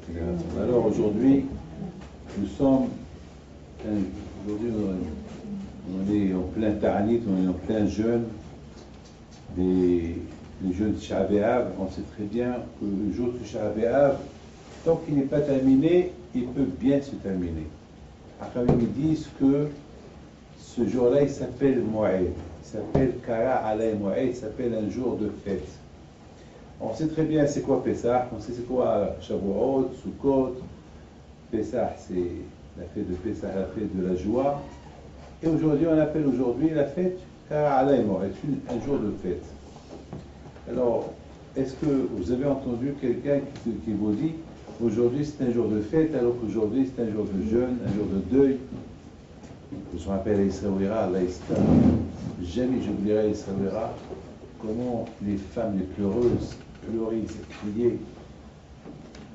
Alors aujourd'hui, nous sommes, aujourd'hui on est en plein ta'anit, on est en plein jeûne, les jeûnes de Tisha B'Av. On sait très bien que le jour de Tisha B'Av, tant qu'il n'est pas terminé, il peut bien se terminer. Après, ils disent que ce jour-là, il s'appelle Mo'ed, il s'appelle Kara Alay Mo'ed, il s'appelle un jour de fête. On sait très bien c'est quoi Pessah, on sait c'est quoi Shavuot, Sukkot. Pessah, c'est la fête de Pessah, la fête de la joie. Et aujourd'hui, on appelle aujourd'hui la fête Kara Alay Mo'ed, un jour de fête. Alors, est-ce que vous avez entendu quelqu'un qui vous dit aujourd'hui c'est un jour de fête, alors qu'aujourd'hui c'est un jour de jeûne, un jour de deuil? Je me rappelle à Israël, jamais j'oublierai Israël, comment les femmes les pleureuses pleuraient, criaient.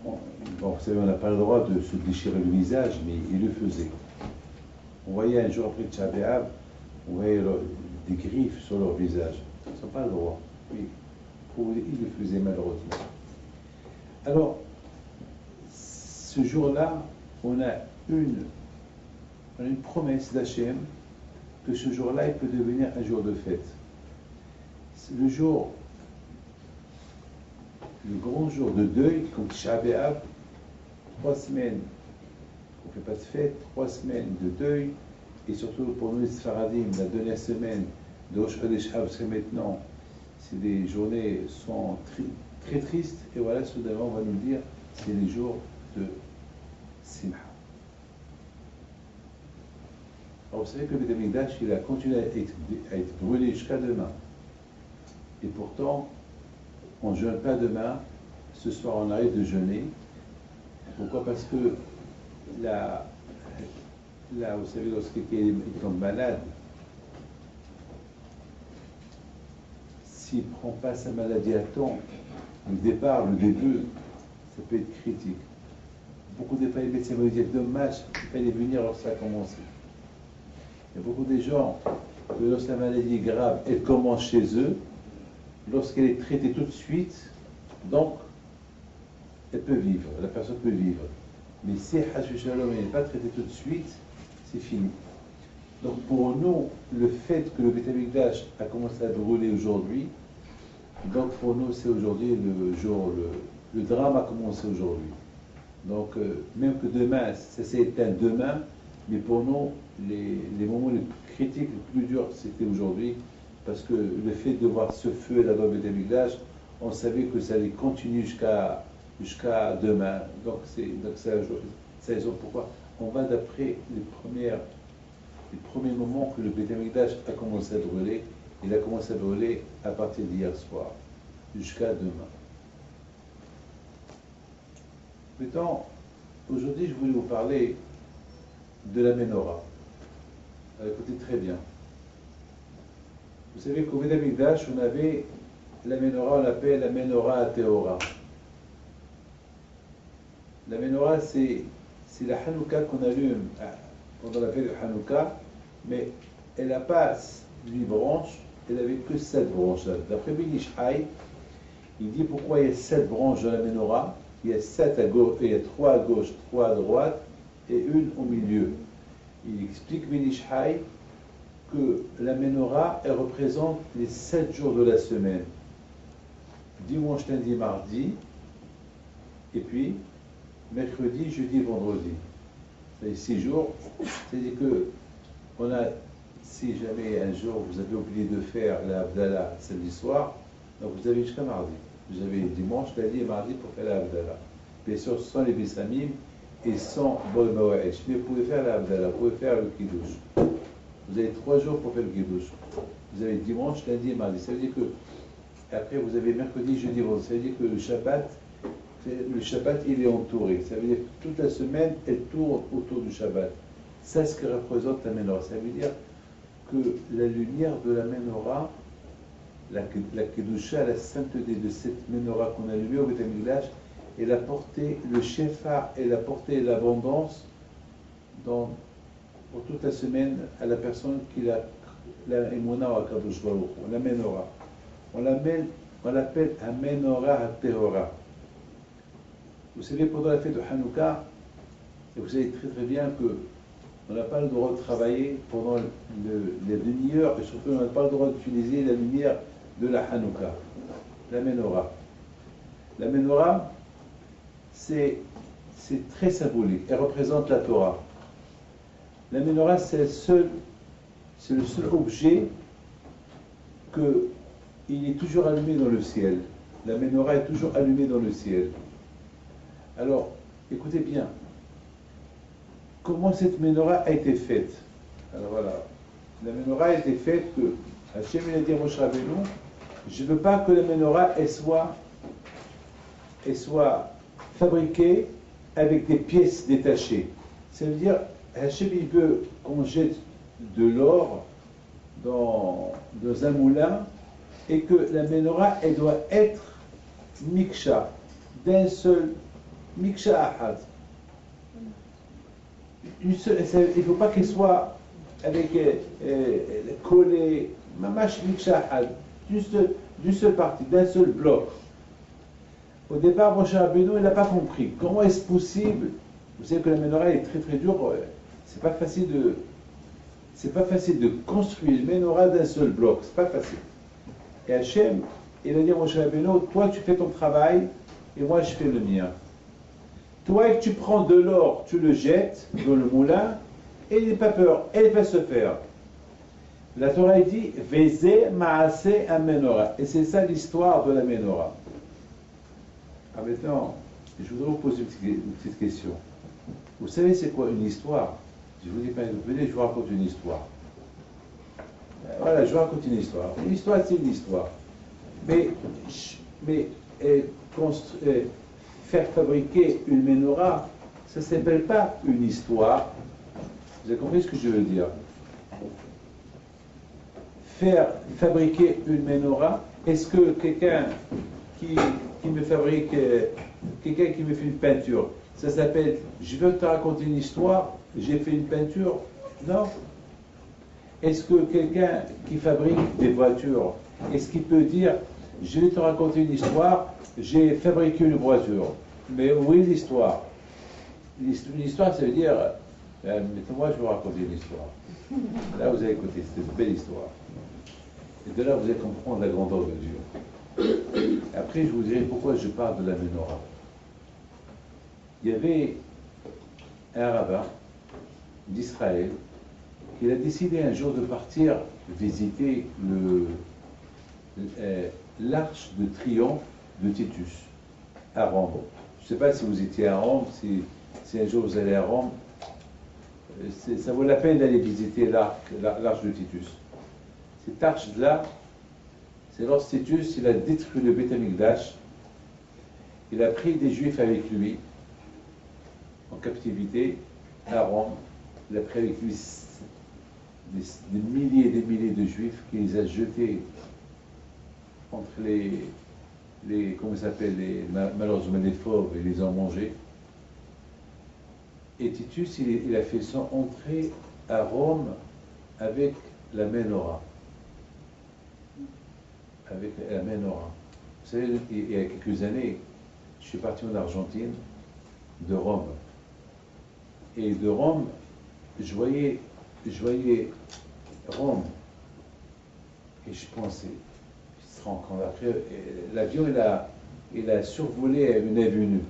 Bon, vous savez, on n'a pas le droit de se déchirer le visage, mais ils le faisaient. On voyait un jour après Tisha B'Av, on voyait des griffes sur leur visage. Ils n'ont pas le droit. Oui, ils le faisaient malheureusement. Alors, ce jour-là, on a une promesse d'Hachem que ce jour-là, il peut devenir un jour de fête. Le jour, le grand jour de deuil, comme Tisha B'Av, 3 semaines, on ne fait pas de fête, 3 semaines de deuil, et surtout pour nous les Sfaradim, la dernière semaine de Rosh Chodesh Av, parce que maintenant, c'est des journées sont très tristes, et voilà, soudainement, on va nous dire, c'est les jours de Simha. Alors vous savez que le Beth Amikdash, il a continué à être brûlé jusqu'à demain. Et pourtant, on ne jeûne pas demain. Ce soir, on arrête de jeûner. Pourquoi? Parce que là, vous savez, lorsqu'il tombe malade, s'il ne prend pas sa maladie à temps, le départ, le début, ça peut être critique. Beaucoup de fois, les médecins vont dire dommage, il fallait venir lorsque ça a commencé. Il y a beaucoup de gens que lorsque la maladie est grave, elle commence chez eux, lorsqu'elle est traitée tout de suite, donc elle peut vivre, la personne peut vivre. Mais si elle n'est pas traitée tout de suite, c'est fini. Donc pour nous, le fait que le Beth Amikdash a commencé à brûler aujourd'hui, donc pour nous c'est aujourd'hui le jour, le drame a commencé aujourd'hui. Donc même que demain, ça s'est éteint demain, mais pour nous, les moments les plus critiques, les plus durs, c'était aujourd'hui, parce que le fait de voir ce feu là-bas au Beth Amikdash, on savait que ça allait continuer jusqu'à demain. Donc c'est la raison pourquoi on va d'après les premiers moments que le Beth Amikdash a commencé à brûler. Il a commencé à brûler à partir d'hier soir, jusqu'à demain. Maintenant, aujourd'hui, je voulais vous parler de la Menorah. Écoutez très bien. Vous savez qu'au Beth Amikdash, on avait la Menorah, on l'appelle la Menorah Teora. La Menorah, c'est la Hanouka qu'on allume pendant la fête de Hanouka, mais elle n'a pas 8 branches, elle n'avait que 7 branches. D'après Ben Ish Chai, il dit pourquoi il y a 7 branches dans la Menorah. Il y a 7 à gauche, il y a 3 à gauche, 3 à droite et une au milieu. Il explique Ben Ish Chai que la Menorah, elle représente les 7 jours de la semaine. Dimanche, lundi, mardi, et puis mercredi, jeudi, vendredi. C'est 6 jours. C'est-à-dire que si jamais un jour vous avez oublié de faire la Havdalah samedi soir, donc vous avez jusqu'à mardi. Vous avez dimanche, lundi et mardi pour faire la Havdalah. Bien sûr, sans les Bissamim et sans Bol Mawa'esh. Mais vous pouvez faire la Havdalah, vous pouvez faire le Kiddush. Vous avez 3 jours pour faire le Kiddush. Vous avez dimanche, lundi et mardi. Ça veut dire que, après vous avez mercredi, jeudi, vendredi. Ça veut dire que le Shabbat, il est entouré. Ça veut dire que toute la semaine, elle tourne autour du Shabbat. C'est ce que représente la Menorah. Ça veut dire que la lumière de la Menorah, la Kedusha, la sainteté de cette Menorah qu'on a allumée au Beth Amikdash, elle a porté le Shefa, elle a porté l'abondance pour toute la semaine à la personne qui a la Emunah ou Kadosh Baruch Hu, la Menorah. On l'appelle la Menorah HaTehora. Vous savez, pendant la fête de Hanouka, et vous savez très très bien que on n'a pas le droit de travailler pendant les demi-heures, et surtout on n'a pas le droit d'utiliser la lumière de la Hanouka, la menorah. La menorah, c'est très symbolique, elle représente la Torah. La menorah, c'est le seul objet qu'il est toujours allumé dans le ciel. La menorah est toujours allumée dans le ciel. Alors, écoutez bien, comment cette menorah a été faite? Alors voilà, la menorah a été faite que Hachem a dit à Moshe Rabbeinu, je ne veux pas que la menorah soit fabriquée avec des pièces détachées. Ça veut dire, Hachem il veut qu'on jette de l'or dans un moulin et que la menorah elle doit être miksha, d'un seul miksha ahad. Il ne faut pas qu'elle soit avec collée, mamash miksha ahad, d'une seule partie, d'un seul bloc. Au départ, Moshe Rabbeinu, il n'a pas compris. Comment est-ce possible? Vous savez que la menorah est très très dure. C'est pas facile de construire une menorah d'un seul bloc. C'est pas facile. Et Hachem, il a dit à Moshe Rabbeinu, toi tu fais ton travail et moi je fais le mien. Toi tu prends de l'or, tu le jettes dans le moulin et n'aie pas peur, elle va se faire. La Torah dit Veze maase a menorah. Et c'est ça l'histoire de la menorah. Ah, maintenant, je voudrais vous poser une petite question. Vous savez c'est quoi une histoire? Je vous dis pas, venez, je vous raconte une histoire. Voilà, je vous raconte une histoire. Une histoire, c'est une histoire. Mais faire fabriquer une menorah, ça ne s'appelle pas une histoire. Vous avez compris ce que je veux dire? Faire fabriquer une menorah, est-ce que quelqu'un qui me fabrique, quelqu'un qui me fait une peinture, ça s'appelle, je veux te raconter une histoire, j'ai fait une peinture? Non. Est-ce que quelqu'un qui fabrique des voitures, est-ce qu'il peut dire, je vais te raconter une histoire, j'ai fabriqué une voiture? Mais oui, l'histoire. Une histoire, ça veut dire, mettez-moi, je vais vous raconter une histoire. Là, vous allez écouter, c'est une belle histoire. Et de là, vous allez comprendre la grandeur de Dieu. Après, je vous dirai pourquoi je parle de la menorah. Il y avait un rabbin d'Israël qui a décidé un jour de partir visiter l'arche de triomphe de Titus à Rome. Je ne sais pas si vous étiez à Rome, si un jour vous allez à Rome, ça vaut la peine d'aller visiter l'arche de Titus. Cette arche-là, c'est lorsque Titus il a détruit le Beth Amikdash, il a pris des Juifs avec lui en captivité à Rome, il a pris avec lui des milliers et des milliers de Juifs qu'il les a jetés entre comment ça s'appelle, malheureusement les fauves, et les ont mangés. Et Titus, il a fait son entrée à Rome avec la menorah. Avec la menorah. Vous savez, il y a quelques années, je suis parti en Argentine, de Rome. Et de Rome, je voyais Rome. Et je pensais, il se rend compte, après, l'avion, il a survolé une avenue.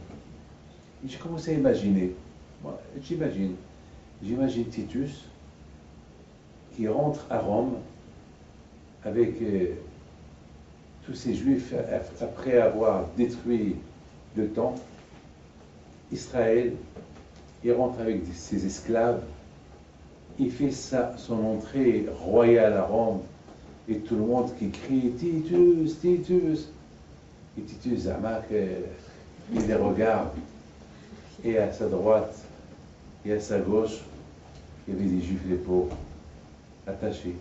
Et j'ai commencé à imaginer. Moi, j'imagine Titus qui rentre à Rome avec tous ces Juifs après avoir détruit le temple. Israël, il rentre avec ses esclaves, il fait son entrée royale à Rome, et tout le monde qui crie Titus, Titus. Et Titus, Zamak, il les regarde, et à sa droite et à sa gauche, il y avait des Juifs les pauvres, attachés.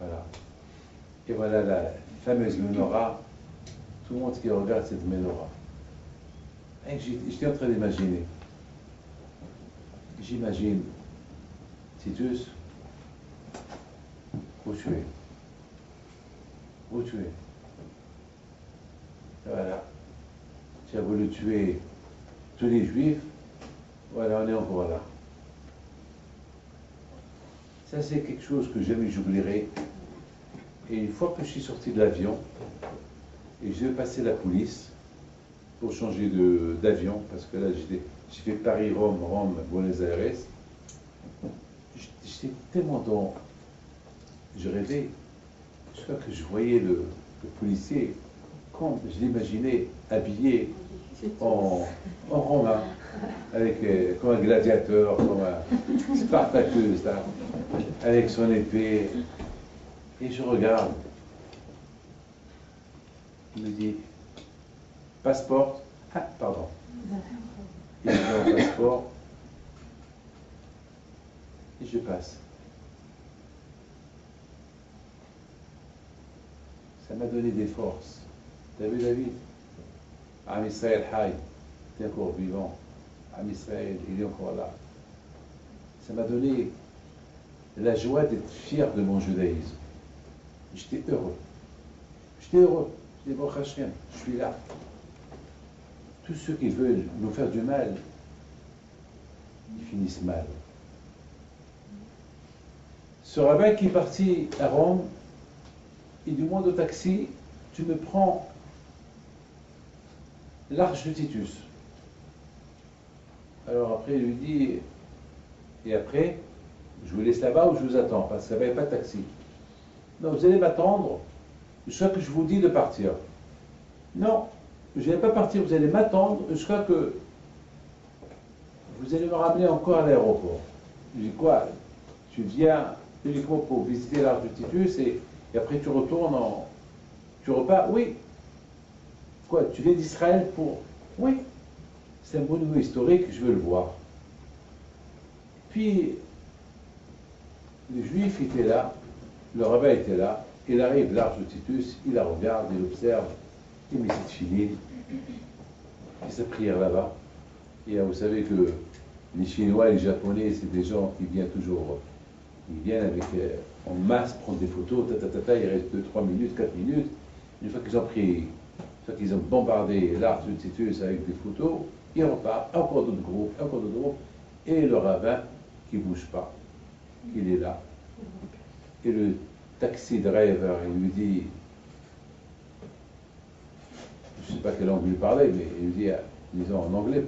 Voilà. Et voilà la fameuse menorah, tout le monde qui regarde cette menorah. J'étais en train d'imaginer. J'imagine Titus, où tu es? Où tu es? Voilà. qui a voulu tuer tous les juifs, voilà, on est encore là. Ça, c'est quelque chose que jamais j'oublierai. Et une fois que je suis sorti de l'avion, et je vais passer la police pour changer d'avion, parce que là, j'ai fait Paris-Rome, Rome-Buenos Aires. J'étais tellement dans... Je rêvais, chaque fois que je voyais le policier, comme je l'imaginais habillé en romain, avec, comme un gladiateur, comme un Spartacus, là, avec son épée. Et je regarde. Il me dit, passeport. Ah, pardon. Il me dit mon passeport. Et je passe. Ça m'a donné des forces. T'as vu, David? Am Israël Hay, t'es encore vivant. Am Israël, il est encore là. Ça m'a donné la joie d'être fier de mon judaïsme. J'étais heureux. J'étais heureux. Je dis, bon, Hachem, je suis là. Tous ceux qui veulent nous faire du mal, ils finissent mal. Ce rabbin qui est parti à Rome, il demande au taxi, tu me prends l'arche de Titus. Alors après, il lui dit, et après, je vous laisse là-bas ou je vous attends, parce qu'il n'y avait pas de taxi. Non, vous allez m'attendre jusqu'à que je vous dis de partir. Non, je n'allais pas partir, vous allez m'attendre jusqu'à que vous allez me ramener encore à l'aéroport. Je dis quoi? Tu viens uniquement pour visiter l'arche de Titus et après tu retournes tu repars? Oui. Quoi? Tu viens d'Israël pour... Oui. C'est un monument historique, je veux le voir. Puis, le juif était là, le rabbin était là, il arrive l'arche de Titus, il la regarde, il observe, il met cette filine, il fait sa prière là-bas. Et vous savez que les Chinois et les Japonais, c'est des gens qui viennent toujours, ils viennent avec, en masse prendre des photos, il reste 2, 3 minutes, 4 minutes. Une fois qu'ils ont pris, une fois qu'ils ont bombardé l'arche de Titus avec des photos, ils repartent, encore d'autres groupes, et le rabbin qui ne bouge pas, il est là. Et le taxi driver, il lui dit, je ne sais pas quelle langue il parlait, mais il lui dit, disons en anglais,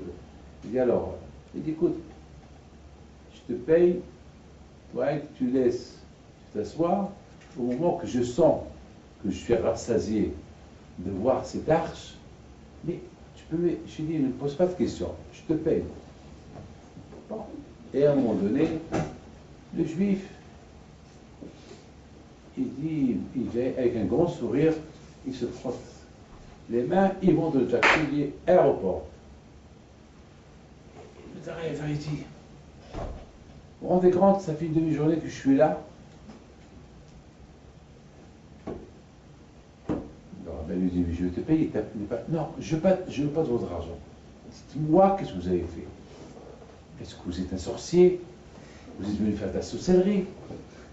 il dit alors, il dit écoute, je te paye, toi, tu laisses t'asseoir, au moment que je sens que je suis rassasié de voir cette arche, mais tu peux, je lui dis, ne pose pas de questions, je te paye. Bon. Et à un moment donné, le juif, il dit, il vient avec un grand sourire, il se frotte les mains, il monte le taxi, il dit aéroport. Le driver, il dit, vous vous rendez compte, ça fait une demi-journée que je suis là. Le rabbin lui dit, mais je vais te payer. Non, je veux pas de votre argent. Dites-moi, qu'est-ce que vous avez fait? Est-ce que vous êtes un sorcier? Vous êtes venu faire de la sorcellerie?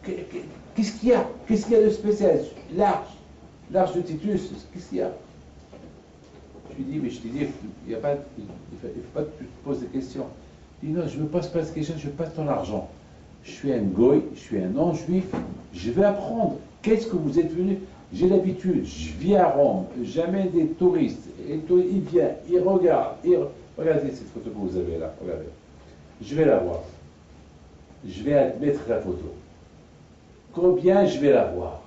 Qu'est-ce qu'il y a? Qu'est-ce qu'il y a de spécial? L'arche de Titus, qu'est-ce qu'il y a? Je lui dis, mais je te dis, il ne faut pas que tu te poses des questions. Il dit, non, je ne me pose pas de questions, je ne veux pas ton argent. Je suis un goy, je suis un non-juif, je vais apprendre. Qu'est-ce que vous êtes venu? J'ai l'habitude, je viens à Rome, j'amène des touristes, et il vient, il regarde, regardez cette photo que vous avez là, regardez. Je vais la voir. Je vais mettre la photo. Combien je vais la voir?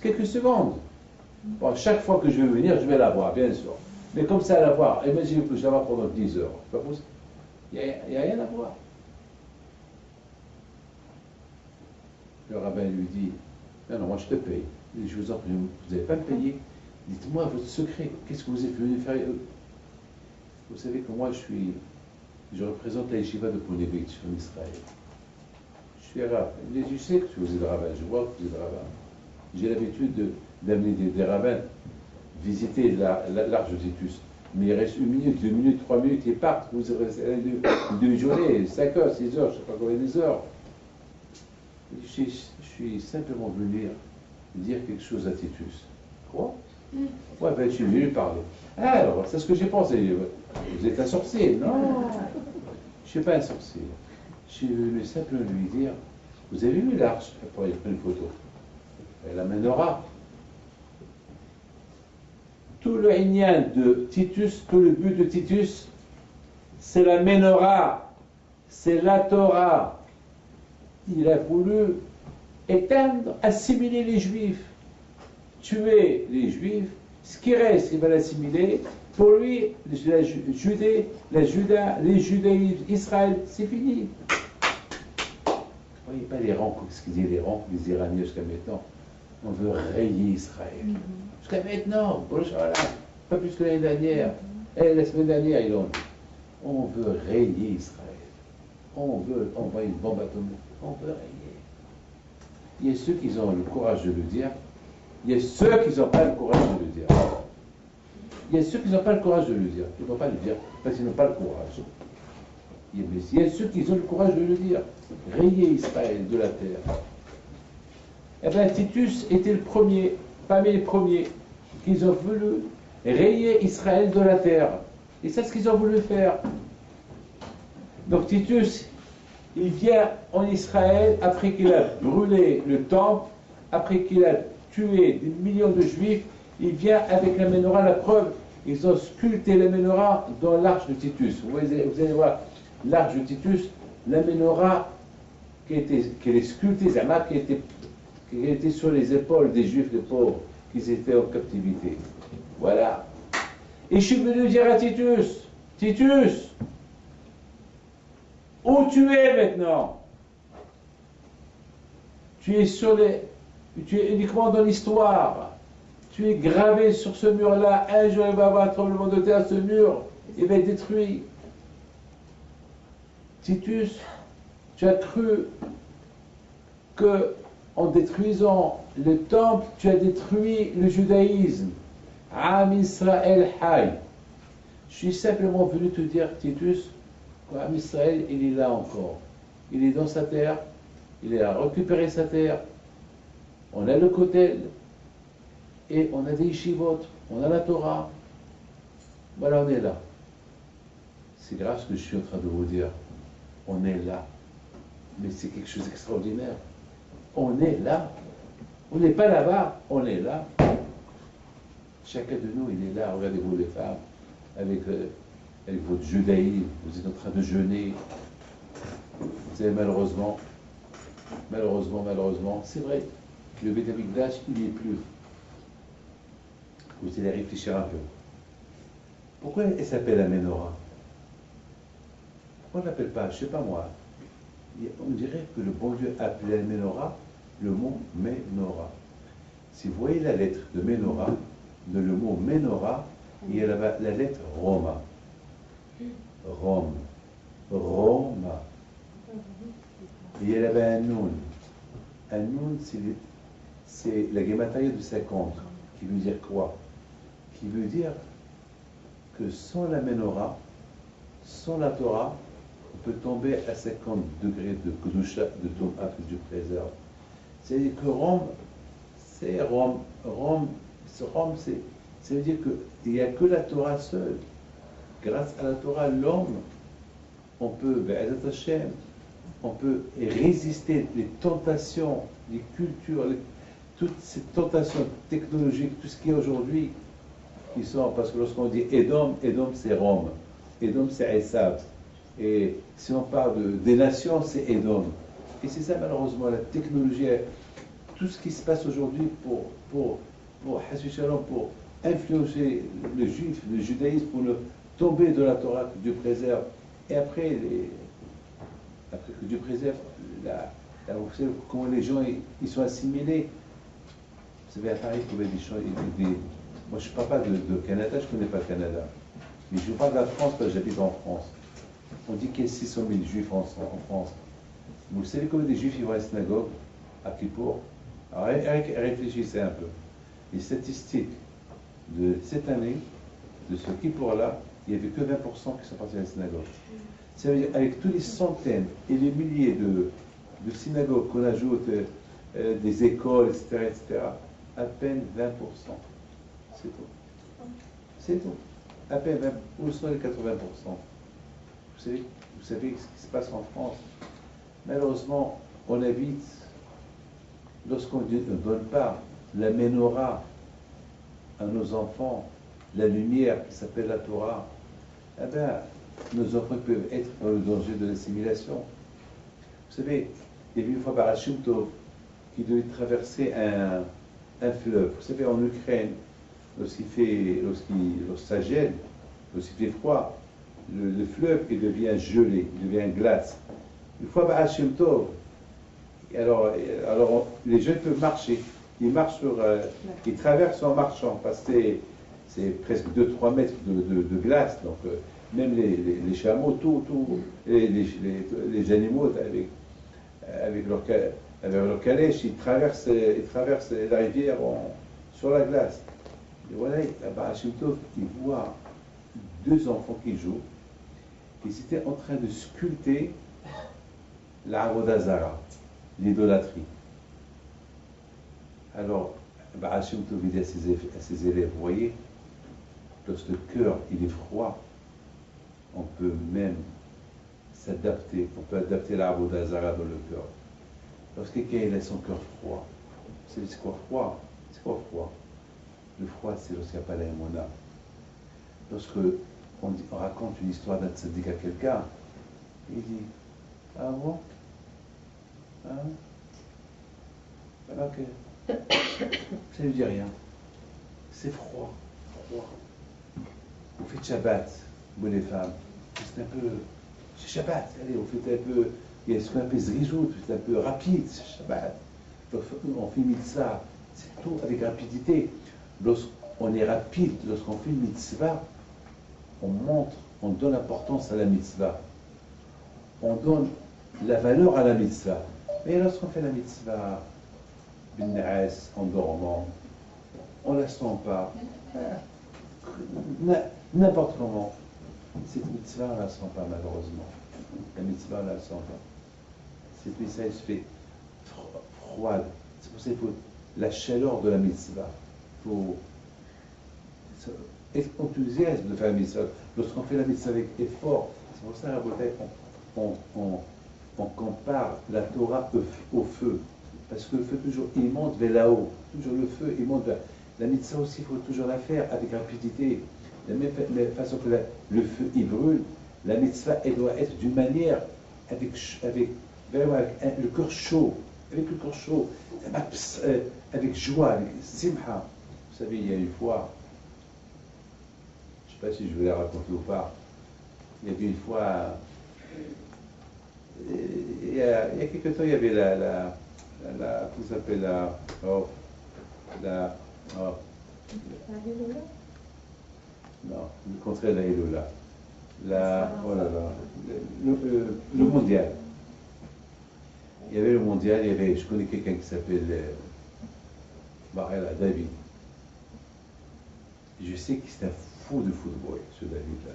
Quelques secondes. Bon, chaque fois que je vais venir, je vais la voir, bien sûr. Mais comme ça, la voir, imaginez que je la vois pendant 10 heures. C'est pas possible. Il n'y a rien à voir. Le rabbin lui dit, non, moi je te paye. Je vous en prie, vous n'allez pas me payer. Dites-moi votre secret. Qu'est-ce que vous êtes venu faire? Vous savez que moi je représente la yeshiva de Ponevitch en Israël. Je suis arabe. Je sais que vous êtes rabbin, je vois que vous êtes rabbin. J'ai l'habitude d'amener des rabbins visiter l'arche de Titus. Mais il reste 1 minute, 2 minutes, 3 minutes, ils partent. Vous restez une demi-journée, 5 heures, 6 heures, je ne sais pas combien des heures. Je suis simplement venu dire quelque chose à Titus. Quoi? Ouais, ben, je suis venu lui parler. Alors, c'est ce que j'ai pensé. Vous êtes un sorcier? Non, je ne suis pas un sorcier. Je suis venu simplement lui dire, vous avez vu l'arche? Après, il a pris une photo. Elle amènera. Tout le ignan de Titus, tout le but de Titus, c'est la Ménorah, c'est la Torah. Il a voulu éteindre, assimiler les Juifs, tuer les Juifs. Ce qui reste, il va l'assimiler. Pour lui, la Judée, les judaïsmes, Israël, c'est fini. Vous ne voyez pas les rangs, ce qu'ils disent les rangs, les Iraniens jusqu'à maintenant. On veut rayer Israël. Jusqu'à maintenant, pas plus que l'année dernière. Et la semaine dernière, ils l'ont dit. On veut rayer Israël. On veut envoyer une bombe atomique. On veut rayer. Il y a ceux qui ont le courage de le dire. Il y a ceux qui n'ont pas le courage de le dire. Il y a ceux qui n'ont pas le courage de le dire. Ils ne vont pas le dire parce qu'ils n'ont pas le courage. Il y a ceux qui ont le courage de le dire. Rayer Israël de la terre. Eh bien, Titus était le premier, parmi les premiers, qu'ils ont voulu rayer Israël de la terre. Et c'est ce qu'ils ont voulu faire. Donc Titus, il vient en Israël après qu'il a brûlé le temple, après qu'il a tué des millions de Juifs. Il vient avec la Ménorah, la preuve, ils ont sculpté la Ménorah dans l'arche de Titus. Vous allez voir, l'arche de Titus, la Ménorah qui est sculptée, qui était sur les épaules des Juifs, les pauvres, qui étaient en captivité. Voilà. Et je suis venu dire à Titus, Titus, où tu es maintenant? Tu es uniquement dans l'histoire. Tu es gravé sur ce mur-là. Un jour, il va y avoir un tremblement de terre, ce mur, il va être détruit. Titus, tu as cru que en détruisant le temple, tu as détruit le judaïsme. Am Israël Hay. Je suis simplement venu te dire, Titus, qu'Am Israël, il est là encore. Il est dans sa terre, il a récupéré sa terre. On a le Kotel, et on a des yeshivot, on a la Torah. Voilà, on est là. C'est grave ce que je suis en train de vous dire. On est là. Mais c'est quelque chose d'extraordinaire. On est là. On n'est pas là-bas, on est là. Chacun de nous, il est là. Regardez-vous les femmes, avec votre judaïsme, vous êtes en train de jeûner. Vous savez, malheureusement, c'est vrai, le Beth Amikdash, il n'y est plus. Vous allez réfléchir un peu. Pourquoi elle s'appelle la Ménorah? Pourquoi on ne l'appelle pas, je ne sais pas moi, on dirait que le bon Dieu appelait la Ménorah le mot Ménorah. Si vous voyez la lettre de Ménorah, de le mot Ménorah, il y a là-bas la lettre Roma. Rome. Roma. Et il y a là-bas un Noun. Un Noun, c'est la Gematria de 50, qui veut dire quoi? Qui veut dire que sans la Ménorah, sans la Torah, on peut tomber à 50 degrés de Kedusha, de Tom'a, que Dieu préserve. C'est-à-dire que Rome, c'est Rome. Rome, ça veut dire qu'il n'y a que la Torah seule. Grâce à la Torah, l'homme, on peut, Be'ezat Hashem, on peut résister les tentations, les cultures, toutes ces tentations technologiques, tout ce qui est aujourd'hui, qui sont, parce que lorsqu'on dit Edom, Edom c'est Rome, Edom c'est Esav, et si on parle des nations, c'est Edom. Et c'est ça malheureusement, la technologie, tout ce qui se passe aujourd'hui pour influencer le juif, le judaïsme, pour le tomber de la Torah que Dieu préserve, et après que Dieu préserve, vous savez comment les gens ils sont assimilés. Vous savez, à Paris, il y avait des gens, moi je ne parle pas de Canada, je ne connais pas le Canada, mais je vous parle de la France parce que j'habite en France. On dit qu'il y a 600 000 juifs en France. Vous savez combien des juifs ils vont à la synagogue à Kippour? Alors réfléchissez un peu. Les statistiques de cette année, de ce Kippour-là, il n'y avait que 20% qui sont partis à la synagogue. Ça veut dire, avec tous les centaines et les milliers de synagogues qu'on ajoute, des écoles, etc., à peine 20%. C'est tout. C'est tout. À peine, même, où sont les 80%? Vous savez ce qui se passe en France. Malheureusement, on évite, lorsqu'on ne donne pas la menorah à nos enfants, la lumière qui s'appelle la Torah, eh bien, nos enfants peuvent être dans le danger de l'assimilation. Vous savez, il y a eu une fois Baal Shem Tov qui devait traverser un fleuve. Vous savez, en Ukraine, lorsque ça gèle, lorsqu'il fait froid, le fleuve il devient gelé, il devient glace. Une fois Baal Shem Tov, alors les jeunes peuvent marcher. Ils marchent ils traversent en marchant, parce que c'est presque 2-3 mètres de glace. Donc, même les chameaux, les animaux, avec leur calèche, ils traversent la rivière sur la glace. Et voilà, à Baal Shem Tov, ils voient 2 enfants qui jouent. Ils étaient en train de sculpter la Avodah Zara, l'idolâtrie. Alors, Baal Shem Tov dit à ses élèves, vous voyez, lorsque le cœur il est froid, on peut même s'adapter, on peut adapter la Avodah Zara dans le cœur. Lorsque quelqu'un a son cœur froid, c'est quoi froid? C'est quoi froid? Le froid, c'est lorsqu'il n'y a pas la émona. Lorsque on raconte une histoire d'un tzaddik à quelqu'un, il dit, ah bon? Hein? Alors que ça ne lui dit rien. C'est froid. Vous faites Shabbat, vous les femmes. C'est un peu. C'est Shabbat, allez, vous faites un peu. Il y a ce qu'on appelle zrijout, c'est un peu rapide, c'est Shabbat. On fait mitzvah, c'est tout avec rapidité. Lorsqu'on est rapide, lorsqu'on fait une mitzvah, on donne l'importance à la mitzvah. On donne la valeur à la mitzvah. Mais lorsqu'on fait la mitzvah, en dormant, on ne la sent pas. N'importe comment. Cette mitzvah, on ne la sent pas, malheureusement. La mitzvah, on ne la sent pas. Cette mitzvah, elle se fait froide. C'est pour ça qu'il faut la chaleur de la mitzvah. Il faut être enthousiaste de faire la mitzvah. Lorsqu'on fait la mitzvah avec effort, c'est pour ça on compare la Torah au feu. Parce que le feu, toujours, il monte vers là-haut. Toujours le feu, il monte vers. La mitzvah aussi, il faut toujours la faire avec rapidité. De la même façon que le feu, il brûle, la mitzvah, elle doit être d'une manière avec le cœur chaud. Avec le cœur chaud. Avec joie, avec simha. Vous savez, il y a une fois, je ne sais pas si je vais la raconter ou pas, il y avait une fois, il y a quelques temps, il y avait comment ça s'appelle non, le contraire de la Elola. Oh là là, le mondial. Il y avait le mondial, je connais quelqu'un qui s'appelle David. Je sais que c'est un fou de football, ce David-là.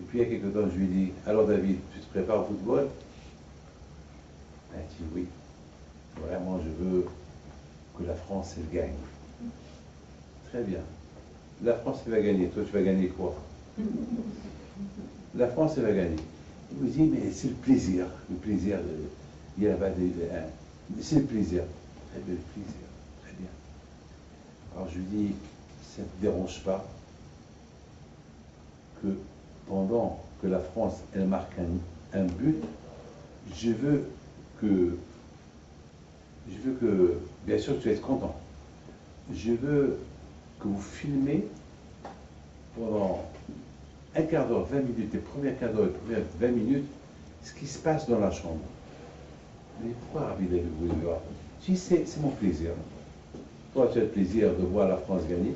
Et puis il y a quelques temps, je lui ai dit, alors David, tu te prépares au football? Il m'a dit oui. Vraiment, je veux que la France, elle gagne. Très bien. La France, elle va gagner. Toi, tu vas gagner quoi? La France, elle va gagner. Il me dit, mais c'est le plaisir. Le plaisir de. Il y a là-bas c'est le plaisir. Très bien, le plaisir. Très bien. Alors, je lui dis, ça ne te dérange pas que pendant que la France, elle marque un but, je veux que, bien sûr, tu vas être content. Je veux que vous filmez pendant un quart d'heure, 20 minutes, les premières quart d'heure, les premières 20 minutes, ce qui se passe dans la chambre. Mais pourquoi Rabbi David vous voulez voir? Si c'est mon plaisir. Toi, tu as le plaisir de voir la France gagner.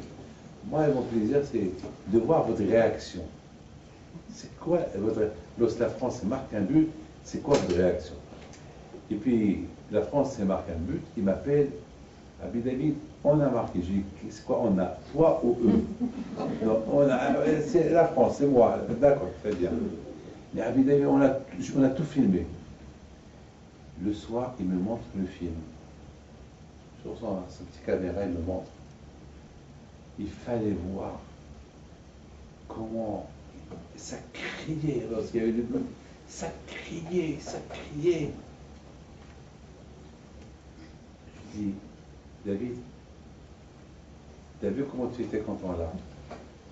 Moi, mon plaisir, c'est de voir votre réaction. C'est quoi lorsque la France marque un but, c'est quoi votre réaction? Et puis, la France marque un but, il m'appelle, Rabbi David, on a marqué. Je dis, c'est quoi on a? Toi ou eux? Non, c'est la France, c'est moi. D'accord, très bien. Mais Rabbi David, on a tout filmé. Le soir, il me montre le film. Sur son petit caméra, il me montre. il fallait voir comment ça criait lorsqu'il y avait le bleu. Ça criait, ça criait. Je dis, David, t'as vu comment tu étais content là?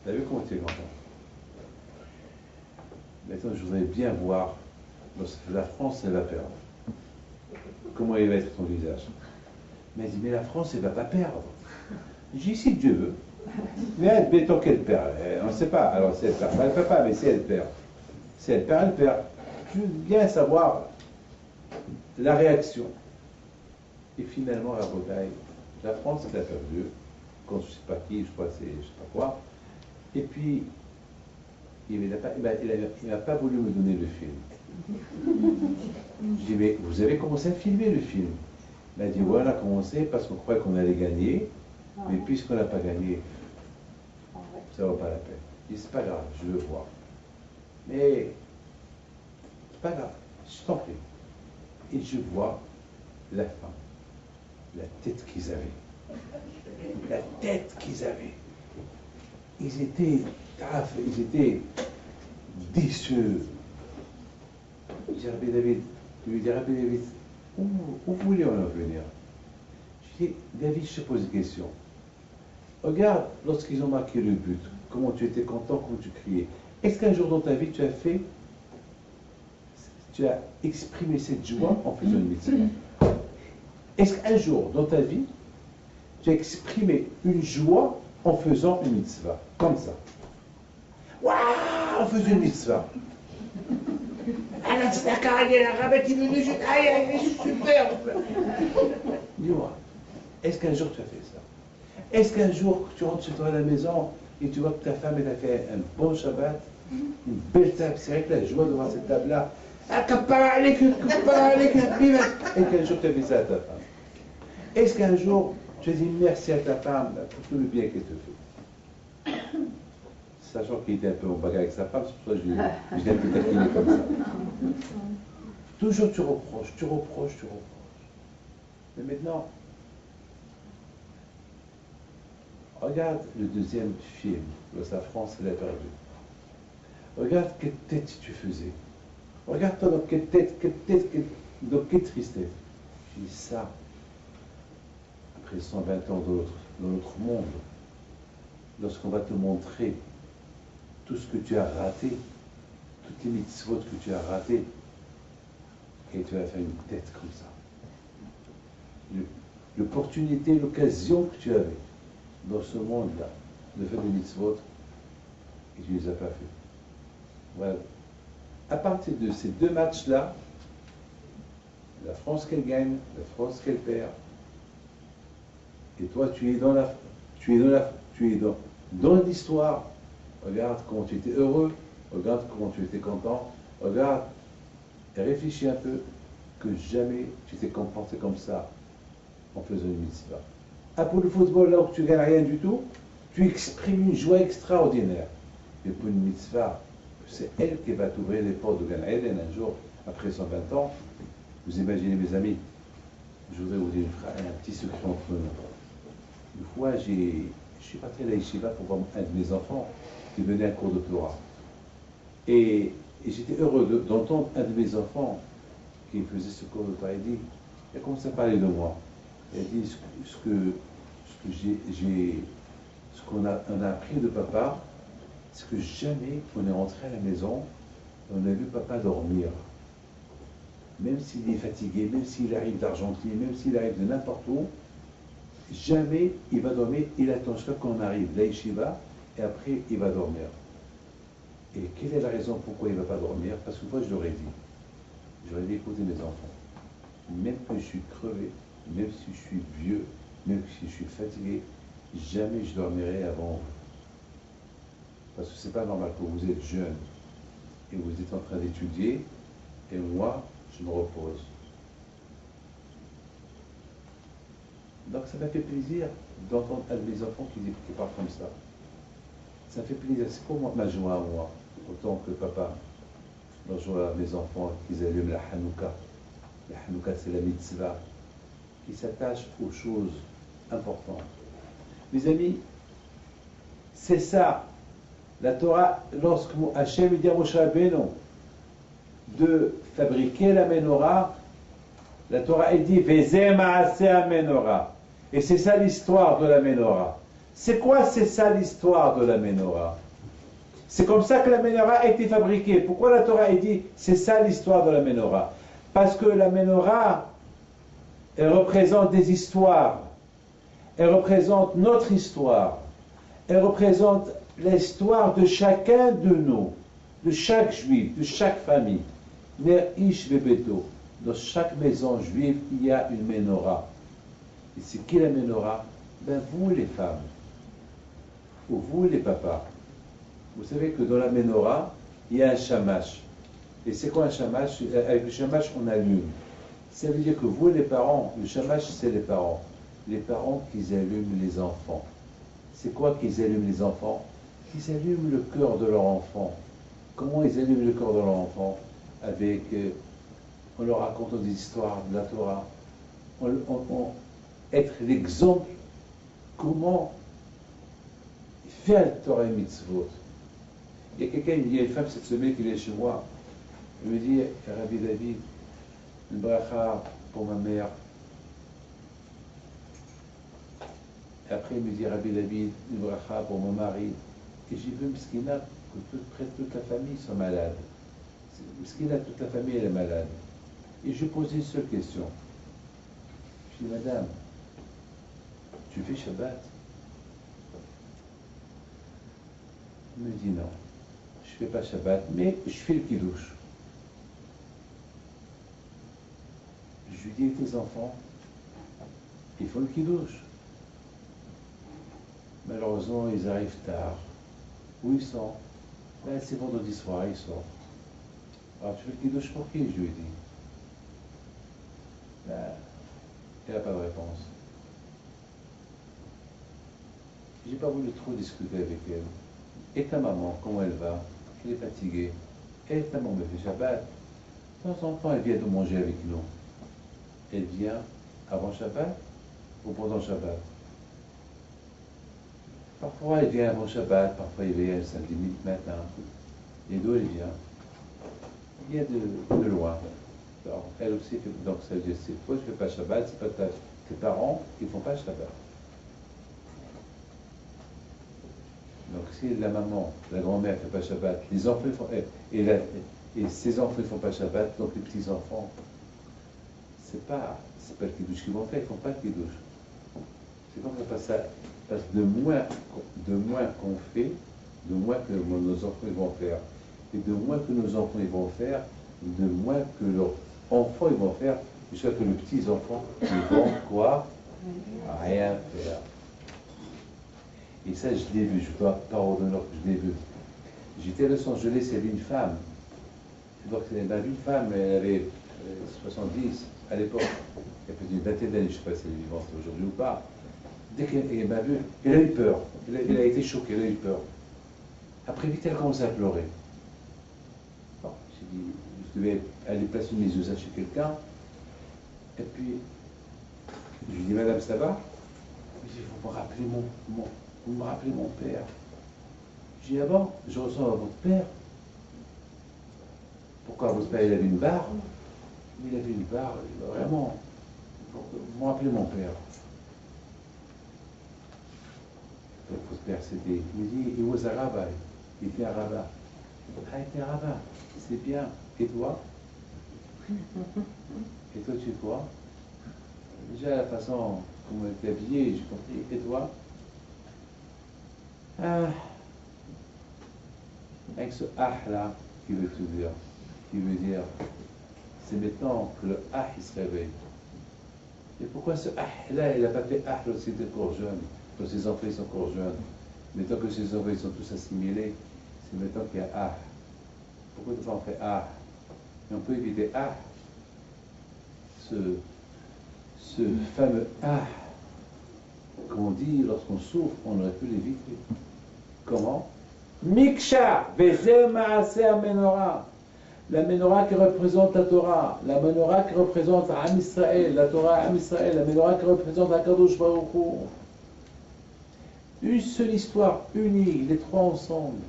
T'as vu comment tu es content? Maintenant, je voudrais bien voir, lorsque la France, elle va perdre. Comment il va être ton visage? Mais il dit, mais la France, elle ne va pas perdre. J'ai dit, si Dieu veut. Mais admettons qu'elle perd. On ne sait pas. Alors, si elle perd, elle ne peut pas, mais si elle perd. Si elle perd, elle perd. Je veux bien savoir la réaction. Et finalement, la bataille, la France, elle a perdu. Contre je ne sais pas qui, je crois que c'est je ne sais pas quoi. Et puis, il n'a pas voulu me donner le film. Je dis, mais vous avez commencé à filmer le film? Il m'a dit, ouais, on a commencé parce qu'on croyait qu'on allait gagner, mais puisqu'on n'a pas gagné, ça ne vaut pas la peine. Je dis, c'est pas grave, je veux voir. Mais, c'est pas grave, je t'en prie. Et je vois la fin, la tête qu'ils avaient. La tête qu'ils avaient. Ils étaient déçus. J'ai dit, Rabbi David, où voulez-on en venir? Je dis, David, je te pose une question. Regarde, lorsqu'ils ont marqué le but, comment tu étais content, comment tu criais. Est-ce qu'un jour dans ta vie, tu as exprimé cette joie en faisant une mitzvah? Est-ce qu'un jour dans ta vie, tu as exprimé une joie en faisant une mitzvah? Comme ça. Waouh, on faisait une mitzvah. Alors, c'est d'accord, la rabbin qui veut juste, aïe, super. Dis-moi, est-ce qu'un jour tu as fait ça? Est-ce qu'un jour tu rentres chez toi à la maison et tu vois que ta femme elle a fait un bon Shabbat, une belle table, c'est vrai que la joie de voir cette table-là, et qu'un jour tu as fait ça à ta femme? Est-ce qu'un jour tu as dit merci à ta femme pour tout le bien qu'elle te fait? Sachant qu'il était un peu en bagarre avec sa femme, c'est pour ça que je l'ai un peu taquiné comme ça. Toujours tu reproches. Mais maintenant, regarde le deuxième film, lorsque la France l'a perdu. Regarde quelle tête tu faisais. Regarde-toi dans quelle tête, dans quelle tristesse. Je dis ça, après 120 ans dans notre monde, lorsqu'on va te montrer tout ce que tu as raté, toutes les mitzvot que tu as ratées, et tu vas faire une tête comme ça. L'opportunité, l'occasion que tu avais dans ce monde-là de faire des mitzvot, et tu ne les as pas fait. Voilà. À partir de ces deux matchs-là, la France qu'elle gagne, la France qu'elle perd, et toi tu es dans l'histoire. Regarde comment tu étais heureux, regarde comment tu étais content, regarde et réfléchis un peu que jamais tu t'es comporté comme ça en faisant une mitzvah. Ah, pour le football, là où tu ne gagnes rien du tout, tu exprimes une joie extraordinaire. Mais pour une mitzvah, c'est elle qui va t'ouvrir les portes de Gan Eden un jour, après 120 ans. Vous imaginez, mes amis, je voudrais vous dire un petit secret entre nous. Une fois, je suis parti à la yeshiva pour voir un de mes enfants qui venait à un cours de Torah. Et j'étais heureux d'entendre un de mes enfants qui faisait ce cours de Torah. Il a commencé à parler de moi. Il a dit ce qu'on a appris de papa, c'est que jamais on est rentré à la maison et on a vu papa dormir. Même s'il est fatigué, même s'il arrive d'Argentine, même s'il arrive de n'importe où, jamais il va dormir, il attend jusqu'à qu'on arrive de la yeshiva et après il va dormir. Et quelle est la raison pourquoi il ne va pas dormir? Parce que moi je l'aurais dit. J'aurais dit, écoutez mes enfants, même que je suis crevé, même si je suis vieux, même si je suis fatigué, jamais je dormirai avant vous. Parce que c'est pas normal que vous êtes jeune et vous êtes en train d'étudier et moi je me repose. Donc ça m'a fait plaisir d'entendre un de mes enfants qui parle comme ça. Ça fait plaisir, c'est pour moi ma joie à moi, autant que papa. La joie à mes enfants qu'ils allument la Hanouka. La Hanouka, c'est la mitzvah qui s'attache aux choses importantes. Mes amis, C'est ça. La Torah, lorsque Hachem dit à Moshe Rabbeinu de fabriquer la menorah, la Torah dit Vezeh ma'aseh menorah. Et c'est ça l'histoire de la menorah. C'est quoi, c'est ça l'histoire de la menorah? C'est comme ça que la menorah a été fabriquée. Pourquoi la Torah dit c'est ça l'histoire de la menorah? Parce que la menorah, elle représente des histoires. Elle représente notre histoire. Elle représente l'histoire de chacun de nous, de chaque juif, de chaque famille. Ner ish vebeto. Dans chaque maison juive, il y a une menorah. Et c'est qui la menorah? Ben vous les femmes. Ou vous les papas. Vous savez que dans la menorah, il y a un shamash. Et c'est quoi un shamash? Avec le shamash, on allume. Ça veut dire que vous, les parents, le shamash, c'est les parents. Les parents qui allument les enfants. C'est quoi qu'ils allument les enfants? Ils allument le cœur de leur enfant. Comment ils allument le cœur de leur enfant? Avec, en leur racontant des histoires de la Torah. Être l'exemple, comment faire la Torah et mitzvot. Il y a quelqu'un, il y a une femme cette semaine qui vient chez moi. Elle me dit, Rabbi David, une bracha pour ma mère. Et après, il me dit, Rabbi David, une bracha pour mon mari. Et j'ai vu, Mskina, que presque toute la famille sont malades. Mskina, toute la famille, elle est malade. Et je posais une seule question. Je dis, Madame, tu fais Shabbat? Elle me dit, non, je ne fais pas Shabbat, mais je fais le Kiddush. Je lui dis, et tes enfants, ils font le Kiddush. Malheureusement, ils arrivent tard. Où ils sont? Ben, c'est vendredi soir, ils sont. Alors, tu fais le Kiddush pour qui? Je lui ai dit. Ben, elle n'a pas de réponse. J'ai pas voulu trop discuter avec elle. Et ta maman, comment elle va? Elle est fatiguée. Et ta maman me fait Shabbat. De temps en temps, elle vient de manger avec nous. Elle vient avant Shabbat ou pendant Shabbat? Parfois, elle vient avant Shabbat, parfois, elle vient le samedi matin. Et d'où elle vient? Elle vient de loin. Alors, elle aussi, donc ça veut dire, c'est toi, je ne fais pas Shabbat, c'est pas tes parents qui ne font pas Shabbat. Donc, si la maman, la grand-mère ne fait pas Shabbat, les enfants font, et ses enfants ne font pas Shabbat, donc les petits-enfants, c'est pas le kiddush qu'ils vont faire, ils ne font pas le kiddush. C'est comme ça, parce que de moins qu'on fait, de moins que nos enfants ils vont faire, et de moins que nos enfants ils vont faire, de moins que leurs enfants ils vont faire, jusqu'à que les petits-enfants ils vont quoi? Rien faire. Et ça, je l'ai vu, je dois pas ordonner que je l'ai vu. J'étais à Los Angeles, il y avait une femme. Donc, il y avait une femme, elle avait 70 à l'époque. Il y a peut-être une vingtaine d'années, je ne sais pas si elle est vivante aujourd'hui ou pas. Dès qu'elle m'a vu, elle a eu peur. Elle a été choquée, elle a eu peur. Après, vite, elle a commencé à pleurer. Bon, j'ai dit, je devais aller placer mes yeux chez quelqu'un. Et puis, je lui ai dit, Madame, ça va? Elle dit, vous me rappelez vous me rappelez mon père. J'ai dit, ah bon, je ressemble à votre père. Pourquoi votre père, il avait une barre? Il avait une barre, vraiment. Vous me rappelez mon père. Votre père, c'était. Il me dit, he was a rabbi. Il était un rabbin. Ah, il était un rabbin. C'est bien. Et toi? Et toi, tu es quoi? Déjà, la façon comment elle était habillée, j'ai compris. Et toi? Ah. Avec ce ah là, qui veut tout dire. Qui veut dire, c'est maintenant que le ah, il se réveille. Et pourquoi ce ah là, il n'a pas fait ah lorsqu'il était encore jeune, quand ses enfants ils sont encore jeunes? Maintenant que ses enfants ils sont tous assimilés, c'est maintenant qu'il y a ah. Pourquoi des fois on fait ah? Et on peut éviter ah. Ce fameux ah qu'on dit lorsqu'on souffre, on aurait pu l'éviter. Comment? Miksha, Vezeh Ma'aseh Menorah. La menorah qui représente la Torah, la menorah qui représente Am Israël, la Torah Am Israël, la menorah qui représente Akadosh Baruch Hu. Une seule histoire, unie, les trois ensemble.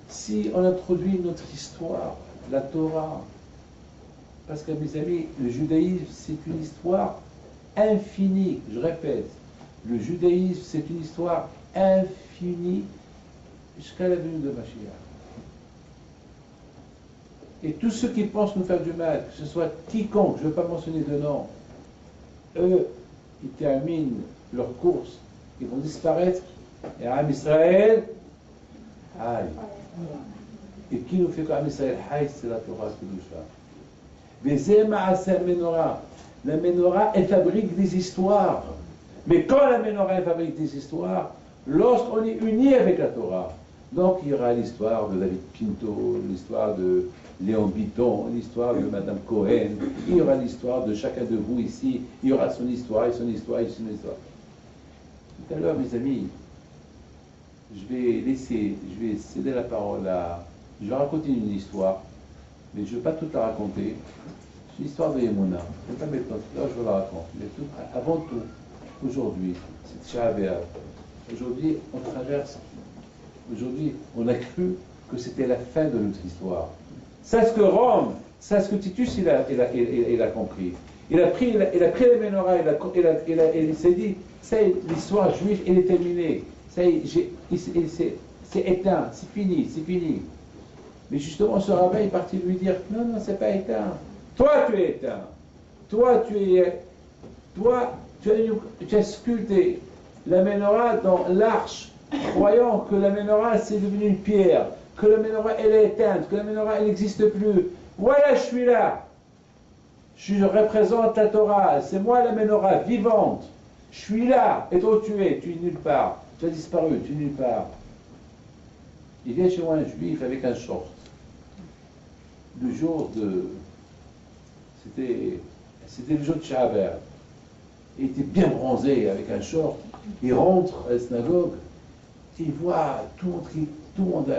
Si on introduit notre histoire, la Torah, parce que mes amis, le judaïsme, c'est une histoire infinie, je répète, le judaïsme, c'est une histoire infinie jusqu'à la venue de Mashiach. Et tous ceux qui pensent nous faire du mal, que ce soit quiconque, je ne veux pas mentionner de nom, eux, ils terminent leur course, ils vont disparaître, et Am Israël, aïe. Et qui nous fait qu'Am Israël, aïe, c'est la Torah qui nous fait. La menorah, elle fabrique des histoires. Mais quand la menorah, elle fabrique des histoires, lorsqu'on est uni avec la Torah, donc il y aura l'histoire de David Pinto, l'histoire de Léon Bitton, l'histoire de Madame Cohen, il y aura l'histoire de chacun de vous ici, il y aura son histoire et son histoire et son histoire. Tout à l'heure, mes amis, je vais céder la parole à... Je vais raconter une histoire, mais je ne vais pas toute la raconter. C'est l'histoire de Yemuna. Je ne vais pas mettre là, je vais la raconter. Mais tout, avant tout, aujourd'hui, c'est Tisha B'Av. Aujourd'hui, on traverse. Aujourd'hui, on a cru que c'était la fin de notre histoire. C'est ce que Rome, c'est ce que Titus il a compris. Il a pris la menorah, il s'est dit, c'est l'histoire juive, elle est terminée. C'est éteint, c'est fini, c'est fini. Mais justement, ce rabbin est parti lui dire, non, non, c'est pas éteint. Toi, tu es éteint. Toi, tu as sculpté la menorah dans l'arche, croyant que la menorah, c'est devenu une pierre, que la menorah, elle est éteinte, que la menorah, elle n'existe plus. Voilà, je suis là. Je représente la Torah. C'est moi la menorah vivante. Je suis là. Et toi, tu es nulle part. Tu as disparu, tu es nulle part. Il vient chez moi un juif avec un short. Le jour de... C'était le jour de Shahaber. Il était bien bronzé avec un short. Il rentre à la synagogue. Il voit tout le monde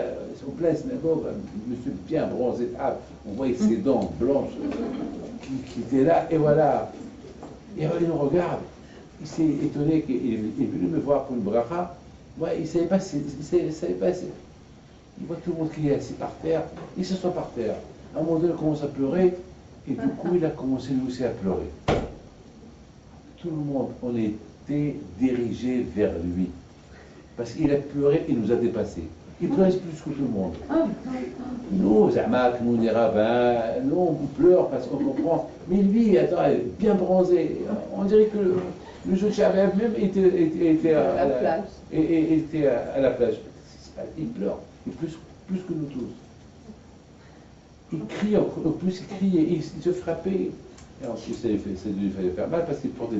en pleine synagogue, un monsieur bien bronzé. Ah, on voyait ses dents blanches qui étaient là. Et voilà. Et alors, il nous regarde. Il s'est étonné qu'il est venu me voir pour une bracha. Moi, il ne savait pas si... Il voit tout le monde qui est assis par terre. Il se soit par terre. À un moment donné, il commence à pleurer. Et du coup, il a commencé lui aussi à pleurer. Tout le monde, on était dirigé vers lui. Parce qu'il a pleuré, il nous a dépassés. Il pleurait plus que tout le monde. Nous, Zamak, nous, les rabbins, nous, on pleure parce qu'on comprend. Mais lui, attends, bien bronzé. On dirait que le jour de Shahaber même était à la plage. Il pleure, et plus que nous tous. Il crie, en plus il criait, il se frappait. Et en plus, ça lui fallait faire mal parce qu'il portait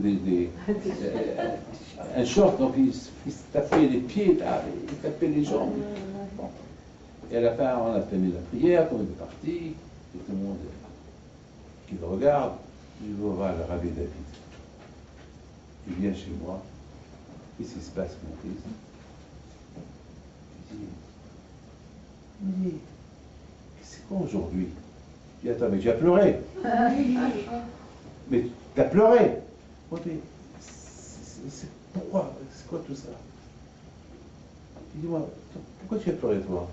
un short, donc il se tapait les pieds, là, il tapait les jambes. Bon. Et à la fin, on a terminé la prière, on est parti, et tout le monde qui le regarde, il va voir le rabbi David. Il vient chez moi, qu'est-ce qui se passe, mon fils? Il dit, c'est quoi aujourd'hui? Je dis, attends, mais tu as pleuré. Mais tu as pleuré. Pourquoi? C'est quoi tout ça? Il dit, moi, pourquoi tu as pleuré, toi?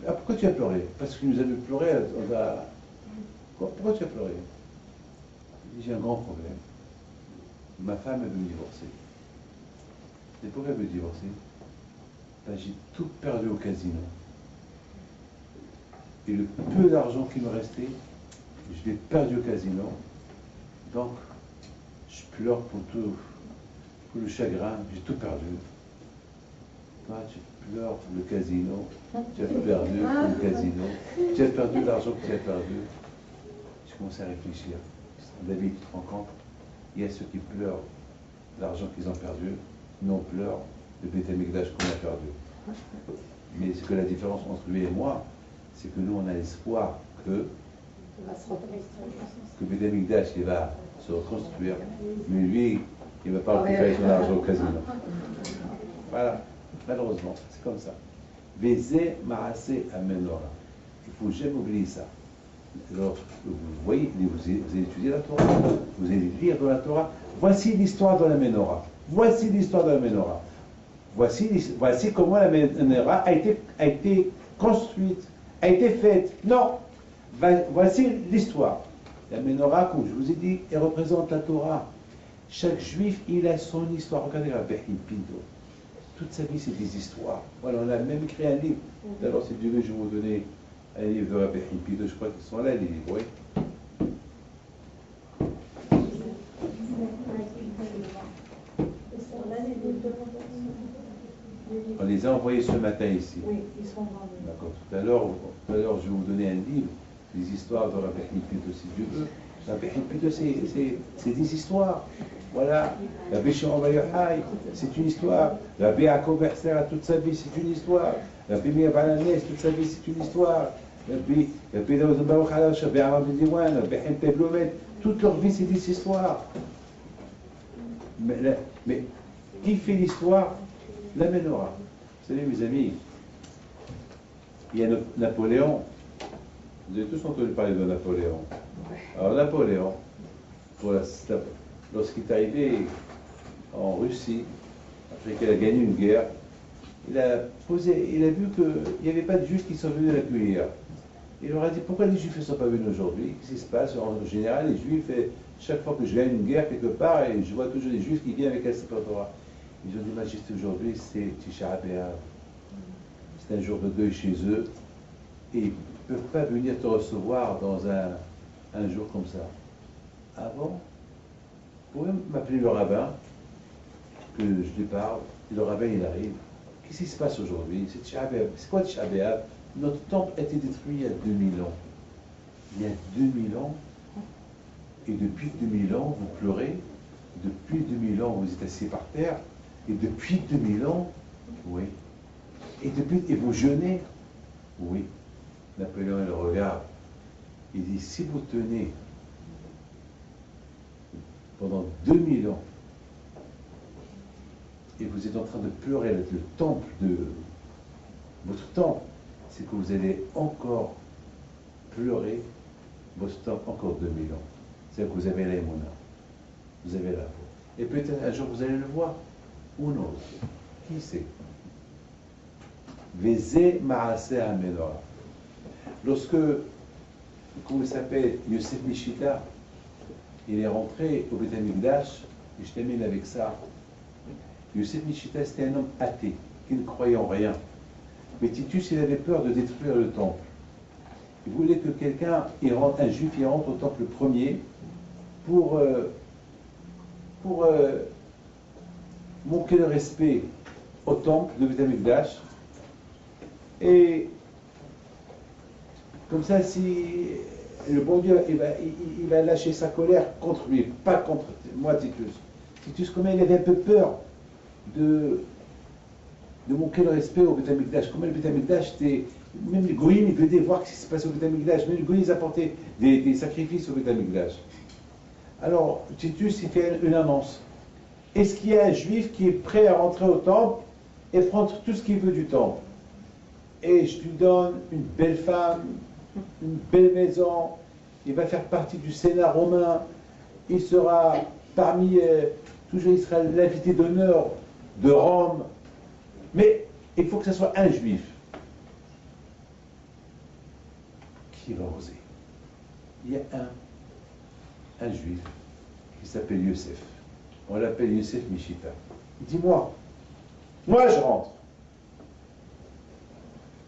Ah, pourquoi tu as pleuré? Parce qu'il nous a vu pleurer, on va... Pourquoi tu as pleuré? Il dit, j'ai un grand problème. Ma femme, elle veut me divorcer. Et pourquoi elle veut divorcer? Ben, j'ai tout perdu au casino. Et le peu d'argent qui me restait, je l'ai perdu au casino. Donc, je pleure pour le chagrin, j'ai tout perdu. Toi, tu pleures pour le casino, tu as perdu le casino, tu as perdu l'argent que tu as perdu. Je commence à réfléchir. David, tu te rends compte? Il y a ceux qui pleurent l'argent qu'ils ont perdu, nous on pleure le Beth Amikdash qu'on a perdu. Mais c'est que la différence entre lui et moi, c'est que nous on a l'espoir que Beth Amikdash il va se reconstruire, mais lui il ne va pas récupérer son argent au casino. Voilà, malheureusement, c'est comme ça. Vezé Maasé Amenora. Il ne faut jamais oublier ça. Alors, vous voyez, vous allez étudier la Torah, vous allez lire dans la Torah. Voici l'histoire de la Menorah. Voici l'histoire de la Menorah. voici comment la menorah a été construite, a été faite. Non, voici l'histoire. La menorah, comme je vous ai dit, elle représente la Torah. Chaque juif, il a son histoire. Regardez Rabbi Pinto. Toute sa vie, c'est des histoires. Voilà, on a même écrit un livre. Alors, si Dieu veut, je vais vous donner un livre de Rabbi Pinto. Je crois qu'ils sont là, les livres, oui. On les a envoyés ce matin ici. Oui, ils sont vendus. D'accord. Tout à l'heure, je vais vous donner un livre, des histoires de Rabbi Pinto, si Dieu veut. Rabbi Pinto, c'est des histoires. Voilà. Rabbi Shimon Bar Yochai, c'est une histoire. Rabbi Yaakov Berser, toute sa vie, c'est une histoire. Rabbi Meir Baal HaNes, toute sa vie, c'est une histoire. Rabbi Daoud Baruch Halash, Rabbi Aaron Ben Diwan, Rabbi Henteb Lomed, toute leur vie, c'est des histoires. Mais qui fait l'histoire? La menorah. Vous savez, mes amis, il y a Napoléon. Vous avez tous entendu parler de Napoléon. Alors Napoléon, lorsqu'il est arrivé en Russie, après qu'il a gagné une guerre, il a vu qu'il n'y avait pas de juifs qui sont venus l'accueillir. Il leur a dit, pourquoi les juifs ne sont pas venus aujourd'hui? Qu'est-ce qui se passe? En général, les juifs, chaque fois que je gagne une guerre quelque part, et je vois toujours des juifs qui viennent avec la Torah. Ils ont dit, Majesté, aujourd'hui, c'est Tisha B'Av. C'est un jour de deuil chez eux. Et ils ne peuvent pas venir te recevoir dans un jour comme ça. Ah bon? Vous pouvez m'appeler le rabbin, que je lui parle, et le rabbin, il arrive. Qu'est-ce qui se passe aujourd'hui? C'est Tisha B'Av. C'est quoi Tisha B'Av? Notre temple a été détruit il y a 2000 ans. Il y a 2000 ans, et depuis 2000 ans, vous pleurez. Depuis 2000 ans, vous êtes assis par terre. Et depuis 2000 ans, oui. Et vous jeûnez, oui. Napoléon, il le regarde. Il dit, si vous tenez pendant 2000 ans, et vous êtes en train de pleurer avec le temple de votre temple, c'est que vous allez encore pleurer votre temple encore 2000 ans. C'est-à-dire que vous avez l'aïmouna, vous avez la foi. Et peut-être un jour vous allez le voir. Ou non? Qui sait? Vezé Maaseh HaMenorah. Lorsque, comment il s'appelle, Yosef Mishita, il est rentré au Beth Amikdash, et je termine avec ça. Yosef Mishita, c'était un homme athée, qui ne croyait en rien. Mais Titus, il avait peur de détruire le temple. Il voulait que quelqu'un, un juif, il rentre au temple premier pour manquer le respect au temple de Beth Amikdash. Et comme ça, si le bon Dieu, il va lâcher sa colère contre lui, pas contre moi, Titus. Titus, comment il avait un peu peur de manquer le respect au Beth Amikdash. Comment le Beth Amikdash, même les goïms, ils venaient voir ce qui se passait au Beth Amikdash. Même les goïms, ils apportaient des sacrifices au Beth Amikdash. Alors, Titus, il fait une annonce. Est-ce qu'il y a un juif qui est prêt à rentrer au temple et prendre tout ce qu'il veut du temple? Et je lui donne une belle femme, une belle maison, il va faire partie du Sénat romain, il sera parmi, toujours il sera l'invité d'honneur de Rome, mais il faut que ce soit un juif. Qui va oser? Il y a un juif qui s'appelle Yosef. On l'appelle Yosef Mishita. Il dit, moi je rentre.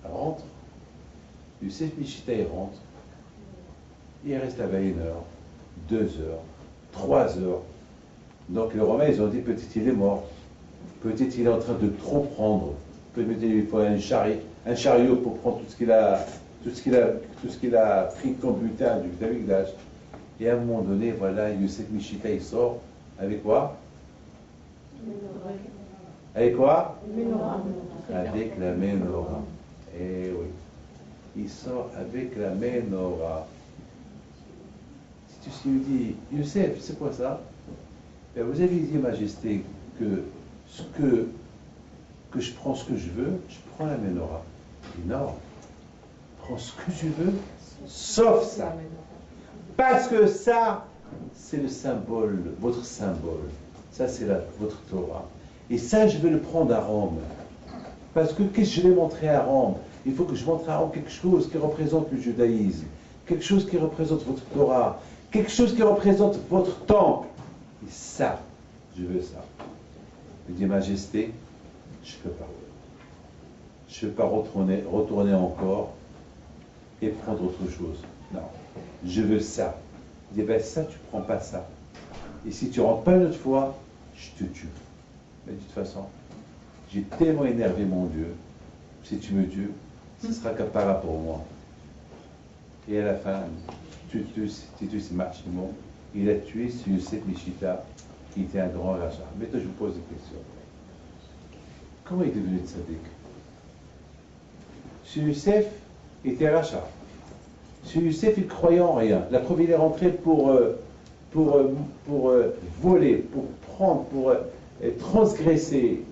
Rentre. Yosef Mishita, il rentre. Il reste là-bas 1 heure, 2 heures, 3 heures. Donc les Romains, ils ont dit, peut-être il est mort. Peut-être il est en train de trop prendre. Peut-être il faut un chariot pour prendre tout ce qu'il a pris comme butin du Amikdash. Et à un moment donné, voilà, Yosef Mishita, il sort. Avec quoi? Avec quoi? Avec la menorah. Eh oui. Il sort avec la menorah. Si tu lui dis, Youssef, c'est quoi ça? Ben, vous avez dit, Majesté, que je prends ce que je veux, je prends la menorah. Il dit, non, prends ce que tu veux, sauf ça. Parce que ça, c'est le symbole, votre symbole. Ça, c'est votre Torah. Et ça, je vais le prendre à Rome. Parce que qu'est-ce que je vais montrer à Rome? Il faut que je montre à Rome quelque chose qui représente le judaïsme, quelque chose qui représente votre Torah, quelque chose qui représente votre temple. Et ça, je veux ça. Il dit, Majesté, je ne peux pas. Je ne peux pas retourner encore et prendre autre chose. Non, je veux ça. Il dit, ben ça, tu ne prends pas ça. Et si tu ne rentres pas une autre fois, je te tue. Mais de toute façon, j'ai tellement énervé mon Dieu, si tu me tues, ce sera capara pour moi. Et à la fin, Titus Marchimon, il a tué ce Yosef Mishita, qui était un grand rachat. Maintenant, je vous pose des questions. Comment il est devenu tzaddik? Ce Yosef était rachat. Ce Yosef, il croyait en rien. La preuve, il est rentré pour voler, pour prendre, pour transgresser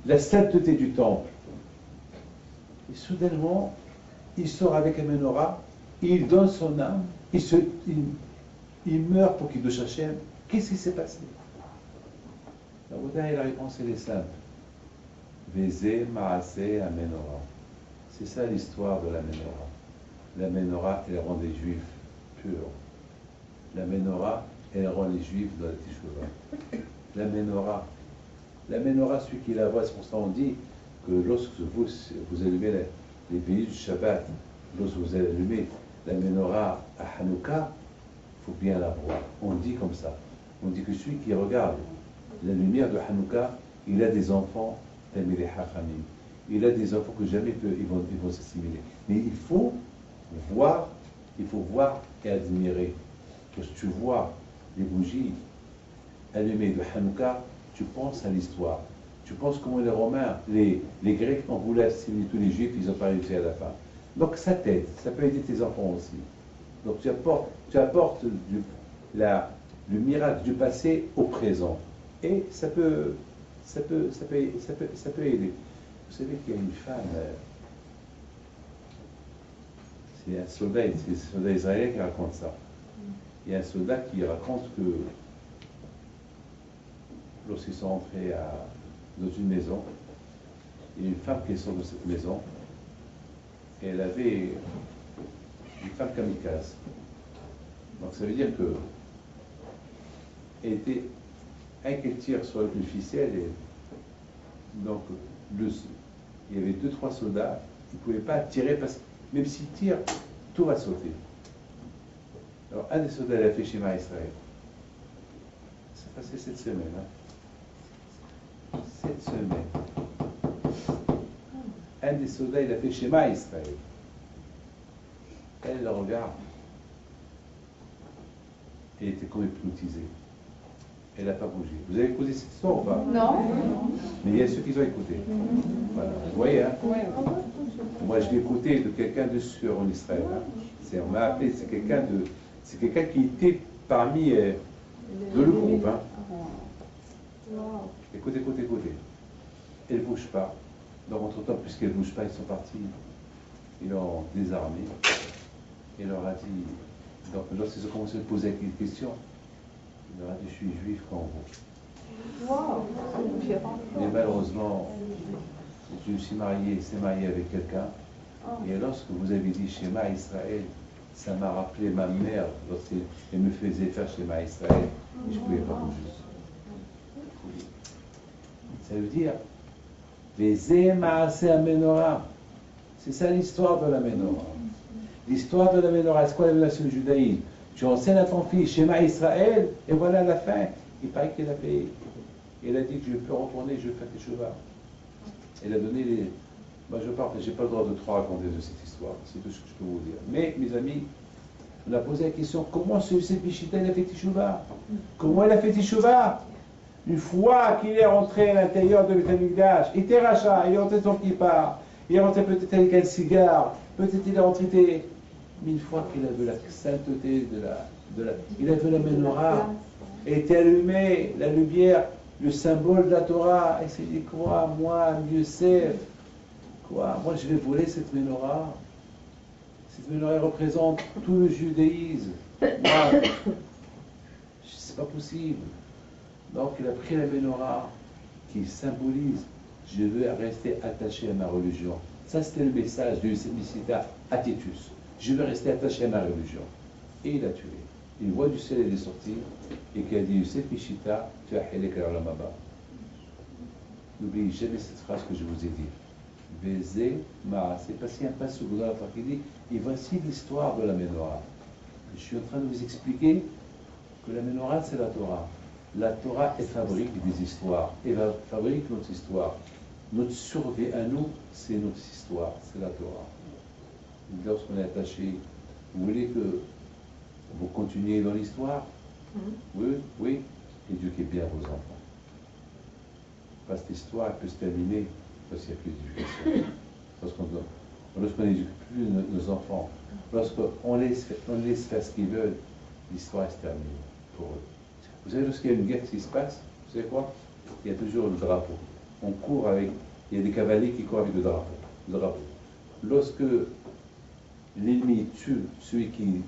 la sainteté du temple. Et soudainement, il sort avec un menorah, il donne son âme, il meurt pour qu'il de Hachem. Qu'est-ce qui s'est passé? La réponse, elle est simple. Vézé, Maasé, à menorah. C'est ça l'histoire de la menorah. La menorah, elle rend les juifs purs. La menorah, elle rend les juifs dans la Teshuvah. La menorah, celui qui la voit, c'est pour ça qu'on dit que lorsque vous allumez les veillées du Shabbat, lorsque vous allumez la menorah à Hanouka, il faut bien la voir. On dit comme ça. On dit que celui qui regarde la lumière de Hanouka, il a des enfants, il a des enfants que jamais ils vont s'assimiler. Mais il faut voir et admirer. Quand tu vois les bougies allumées de Hanouka, tu penses à l'histoire. Tu penses comment les Romains, les Grecs ont voulu assimiler tous les Juifs, ils n'ont pas réussi à la fin. Donc ça t'aide, ça peut aider tes enfants aussi. Donc tu apportes le miracle du passé au présent. Et ça peut aider. Vous savez qu'il y a une femme, c'est un soldat israélien qui raconte ça. Il y a un soldat qui raconte que lorsqu'ils sont entrés dans une maison, il y a une femme qui sort de cette maison, et elle avait une femme kamikaze. Donc ça veut dire que elle était qu'elle tire sur une ficelle, et donc il y avait 2-3 soldats, ils ne pouvaient pas tirer parce que même s'ils tirent, tout va sauter. Alors un des soldats l'a fait chez Israël. Ça s'est passé cette semaine. Cette semaine. Un des soldats, il a fait Shema Israël. Elle le regarde. Elle était comme hypnotisée. Elle n'a pas bougé. Vous avez écouté cette histoire ou pas? Non. Mais il y a ceux qui ont écouté. Voilà. Vous voyez, hein? Moi, je l'ai écouté de quelqu'un de sûr en Israël. Hein? On m'a appelé, c'est quelqu'un qui était parmi le groupe. Hein? Écoutez. Elle ne bouge pas. Donc, entre-temps, puisqu'elle ne bouge pas, ils sont partis. Ils l'ont désarmé. Il leur a dit, donc, lorsqu'ils ont commencé à poser quelques questions, il leur a dit, je suis juif comme vous. Wow. Mais malheureusement, je me suis marié, s'est marié avec quelqu'un. Et lorsque vous avez dit Shema Israël, ça m'a rappelé ma mère lorsqu'elle me faisait faire Shema Israël. Et je ne pouvais pas bouger. Ça veut dire, c'est ça l'histoire de la menorah. L'histoire de la menorah, c'est quoi la menorah sur le judaïsme? Tu enseignes à ton fils Shema Israël, et voilà la fin. Il paraît qu'il a fait. Il a dit que je peux retourner, je vais faire Teshuvah. Elle a donné les. Moi je parle, je n'ai pas le droit de trop raconter de cette histoire, c'est tout ce que je peux vous dire. Mais mes amis, on a posé la question, comment ce Bishita a fait Teshuvah? Comment elle a fait Teshuvah? Une fois qu'il est rentré à l'intérieur de Beth Amikdash, il était rachat, il est rentré son kippa, il est rentré peut-être avec un cigare, peut-être il est rentré. Mais une fois qu'il a vu la sainteté il a vu la menorah, et était allumé, la lumière, le symbole de la Torah, et s'est dit, quoi, moi, Yosef, quoi, moi je vais voler cette menorah. Cette menorah représente tout le judaïsme. Moi, c'est pas possible. Donc il a pris la menorah, qui symbolise je veux rester attaché à ma religion. Ça, c'était le message de Yosef Mishita à Titus. Je veux rester attaché à ma religion. Et il a tué. Une voix du ciel est sortie et qui a dit Yosef Mishita, tu as Hilek al-Ulamaba. N'oubliez jamais cette phrase que je vous ai dit. Baiser ma. C'est parce qu'il y a un passage dans la Torah qui dit et voici l'histoire de la Ménorah. Je suis en train de vous expliquer que la Ménorah, c'est la Torah. La Torah, elle fabrique des histoires. Elle fabrique notre histoire. Notre survie à nous, c'est notre histoire, c'est la Torah. Lorsqu'on est attaché, vous voulez que vous continuiez dans l'histoire? Oui, oui. Éduquez bien vos enfants. Parce que l'histoire peut se terminer parce qu'il n'y a plus d'éducation. Lorsqu'on n'éduque plus nos enfants, lorsqu'on laisse faire ce qu'ils veulent, l'histoire se termine pour eux. Vous savez, lorsqu'il y a une guerre qui se passe, vous savez quoi? Il y a toujours le drapeau. On court avec, il y a des cavaliers qui courent avec le drapeau. Lorsque l'ennemi tue celui qui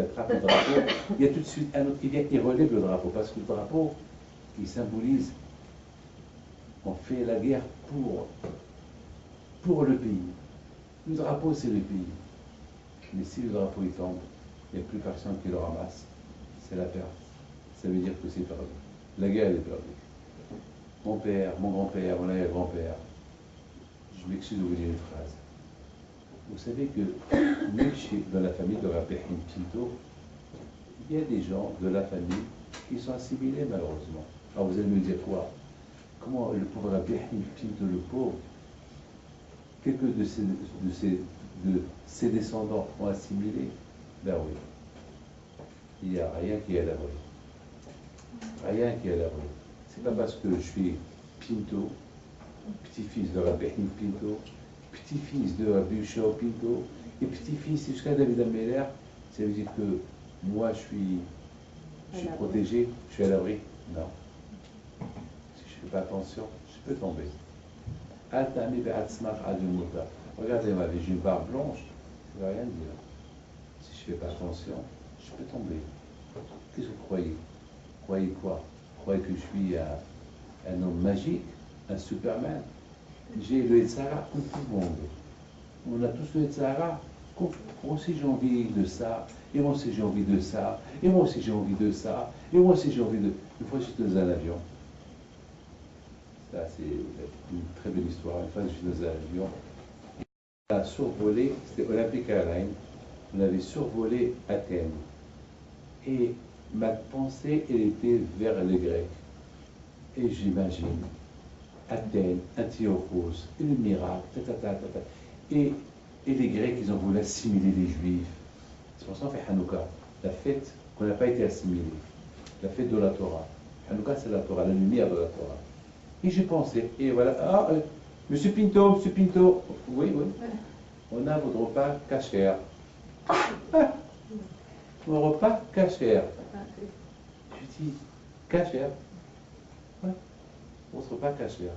attrape le drapeau, il y a tout de suite un autre qui vient, il relève le drapeau, parce que le drapeau, il symbolise, on fait la guerre pour le pays. Le drapeau, c'est le pays. Mais si le drapeau il tombe, il n'y a plus personne qui le ramasse, c'est la perte. Ça veut dire que c'est perdu. La guerre, elle est perdue. Mon père, mon grand-père, mon arrière-grand-père, je m'excuse de vous dire une phrase. Vous savez que même dans la famille de Rabbi Pinto, il y a des gens de la famille qui sont assimilés malheureusement. Alors vous allez me dire quoi? Comment le pauvre Rabbi Pinto, le pauvre, quelques de ses descendants ont assimilé? Ben oui. Il n'y a rien qui est à l'abri. Rien qui est à l'abri. C'est pas parce que je suis Pinto, petit-fils de Rabbi Pinto, petit-fils de Rabbi Yoshua Pinto, et petit-fils jusqu'à David Ameller, ça veut dire que moi je suis protégé, je suis à l'abri. Non. Si je ne fais pas attention, je peux tomber. Regardez ma vie, j'ai une barbe blanche, je ne vais rien dire. Si je ne fais pas attention, je peux tomber. Qu'est-ce que vous croyez? Croyez quoi? Vous croyez que je suis un homme magique, un Superman? J'ai le Yetzara comme tout le monde. On a tous le Yetzara. Moi aussi j'ai envie de ça, et moi aussi j'ai envie de ça, et moi aussi j'ai envie de ça, et moi aussi j'ai envie de... Une fois j'étais dans un avion. Ça c'est une très belle histoire. Une fois j'étais dans un avion. On a survolé, c'était Olympic Airlines, on avait survolé Athènes. Et ma pensée, elle était vers les Grecs. Et j'imagine Athènes, Antiochos, et le miracle, et les Grecs, ils ont voulu assimiler les Juifs. C'est pour ça qu'on fait Hanouka, la fête qu'on n'a pas été assimilé, la fête de la Torah. Hanouka, c'est la Torah, la lumière de la Torah. Et j'ai pensé, et voilà, Monsieur Pinto, oui, on a votre repas kasher. Mon repas kasher. Je dis, kasher? Ouais, votre repas kasher.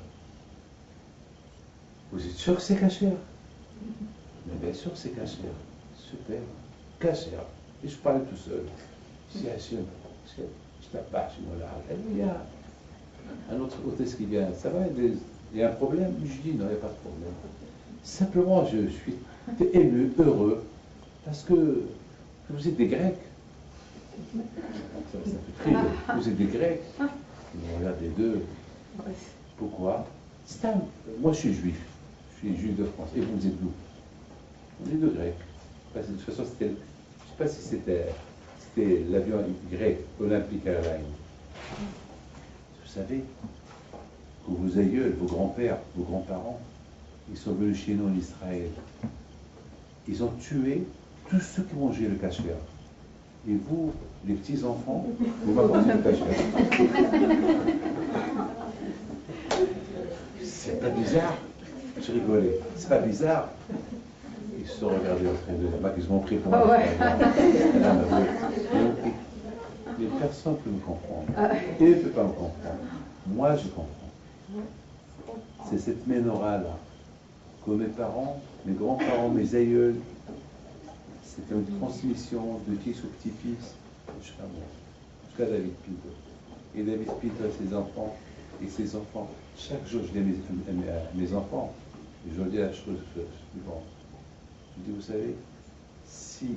Vous êtes sûr que c'est kasher? Mais bien sûr que c'est kasher. Super. Kasher. Et je parlais tout seul. Je dis, Hachem, je t'appâche, moi là. Il y a un autre hôtesse qui vient. Ça va, il y a un problème? Je dis, non, il n'y a pas de problème. Simplement, je suis ému, heureux, parce que vous êtes des Grecs. Ça fait très bien. Vous êtes des Grecs. On regarde les deux. Pourquoi? Moi, je suis juif. Je suis juif de France. Et vous êtes d'où? On est deux Grecs. Parce que de toute façon, je ne sais pas si c'était l'avion grec, Olympic Airlines. Vous savez que vos aïeuls, vos grands-pères, vos grands-parents, ils sont venus chez nous en Israël. Ils ont tué tous ceux qui mangeaient le kasher. Et vous, les petits-enfants, vous m'apportez le kasher. C'est pas bizarre? Je rigolais. C'est pas bizarre? Ils se sont regardés entre eux. Ils m'ont pris pour moi. Mais personne ne peut me comprendre. Il ne peut pas me comprendre. Moi, je comprends. C'est cette ménorah-là que mes parents, mes grands-parents, mes aïeuls, c'était une transmission de fils au petit-fils jusqu'à moi, jusqu'à David Pinto. Et David Pinto et ses enfants, et ses enfants. Chaque jour, je dis à mes enfants, et je leur dis la chose suivante. Je dis, vous savez, si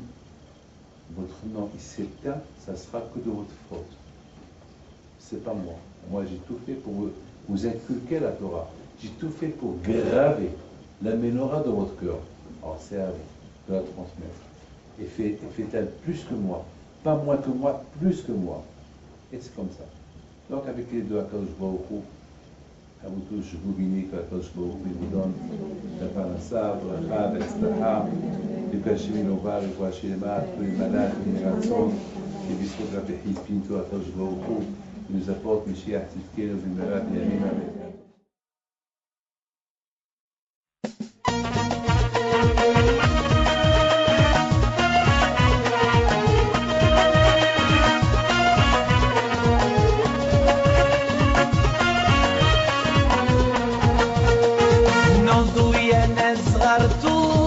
votre nom il s'éteint, ça sera que de votre faute. C'est pas moi. Moi, j'ai tout fait pour vous inculquer la Torah. J'ai tout fait pour graver la menorah dans votre cœur. Alors, c'est à vous de la transmettre. Et fait-elle plus que moi. Pas moins que moi, plus que moi. Et c'est comme ça. Donc, avec les deux, Akadosh Baruch Hu, à vous tous, je vous bénis que Akadosh Baruch Hu vous donne la parnassa, bracha, betzlaha, les Pachimi Lovar, les Poachilema, tous les malades, les générations, les biscuits de la Péhit, Pinto, Akadosh Baruch Hu, qui nous apporte Mashiach Tzidkenu, Bimera, Biamim, Amen. Non duia nezgartu